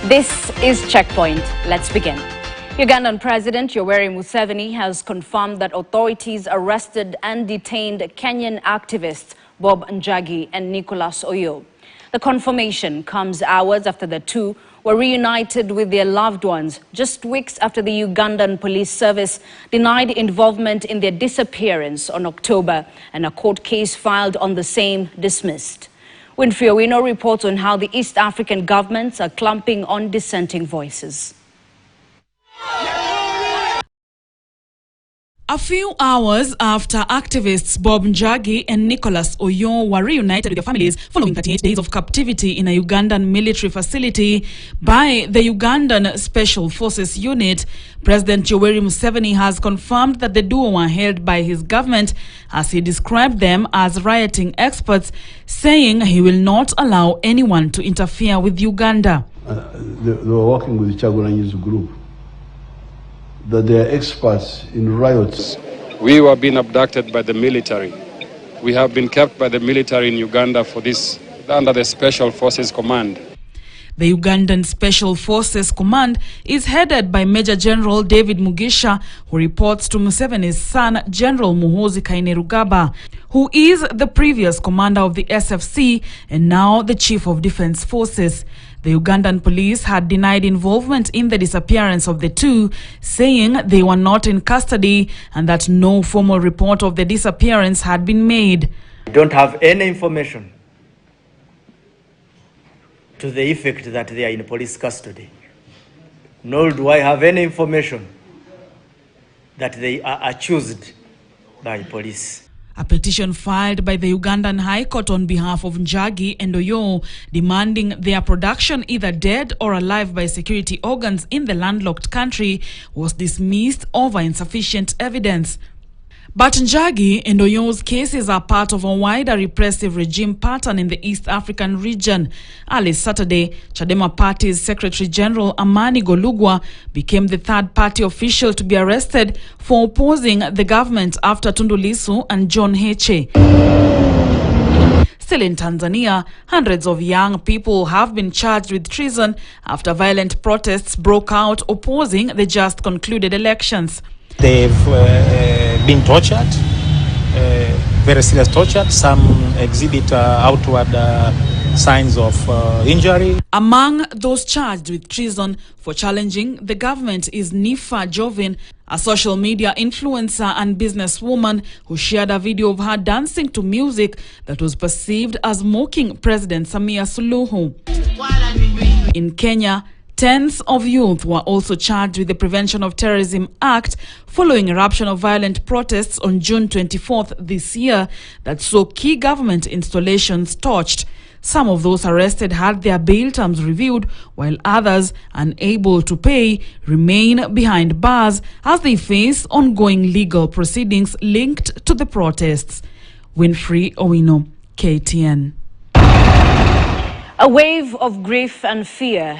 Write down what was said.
This is Checkpoint. Let's begin. Ugandan President Yoweri Museveni has confirmed that authorities arrested and detained Kenyan activists Bob Njagi and Nicholas Oyoo. The confirmation comes hours after the two were reunited with their loved ones, just weeks after the Ugandan police service denied involvement in their disappearance on October and a court case filed on the same dismissed. Oyoo reports on how the East African governments are clamping on dissenting voices. A few hours after activists Bob Njagi and Nicholas Oyoo were reunited with their families following 38 days of captivity in a Ugandan military facility by the Ugandan Special Forces Unit, President Yoweri Museveni has confirmed that the duo were held by his government, as he described them as rioting experts, saying he will not allow anyone to interfere with Uganda. They were working with the Chagulanyi's group, that they are experts in riots. We were being abducted by the military. We have been kept by the military in Uganda for this, under the Special Forces Command. The Ugandan Special Forces Command is headed by Major General David Mugisha, who reports to Museveni's son, General Muhoozi Kainerugaba, who is the previous commander of the SFC and now the Chief of Defense Forces. The Ugandan police had denied involvement in the disappearance of the two, saying they were not in custody and that no formal report of the disappearance had been made. I don't have any information to the effect that they are in police custody, nor do I have any information that they are accused by police. A petition filed by the Ugandan High Court on behalf of Njagi and Oyoo, demanding their production either dead or alive by security organs in the landlocked country, was dismissed over insufficient evidence. But Njagi and Oyoo's cases are part of a wider repressive regime pattern in the East African region. Early Saturday, Chadema Party's Secretary General Amani Golugwa became the third party official to be arrested for opposing the government after Tundu Lissu and John Heche. Still in Tanzania, hundreds of young people have been charged with treason after violent protests broke out opposing the just concluded elections. They've been tortured, very serious torture. Some exhibit outward signs of injury. Among those charged with treason for challenging the government is Nifa Jovin, a social media influencer and businesswoman who shared a video of her dancing to music that was perceived as mocking President Samia Suluhu. In Kenya, tens of youth were also charged with the Prevention of Terrorism Act following eruption of violent protests on June 24th this year that saw key government installations torched. Some of those arrested had their bail terms reviewed, while others, unable to pay, remain behind bars as they face ongoing legal proceedings linked to the protests. Oyoo, KTN. A wave of grief and fear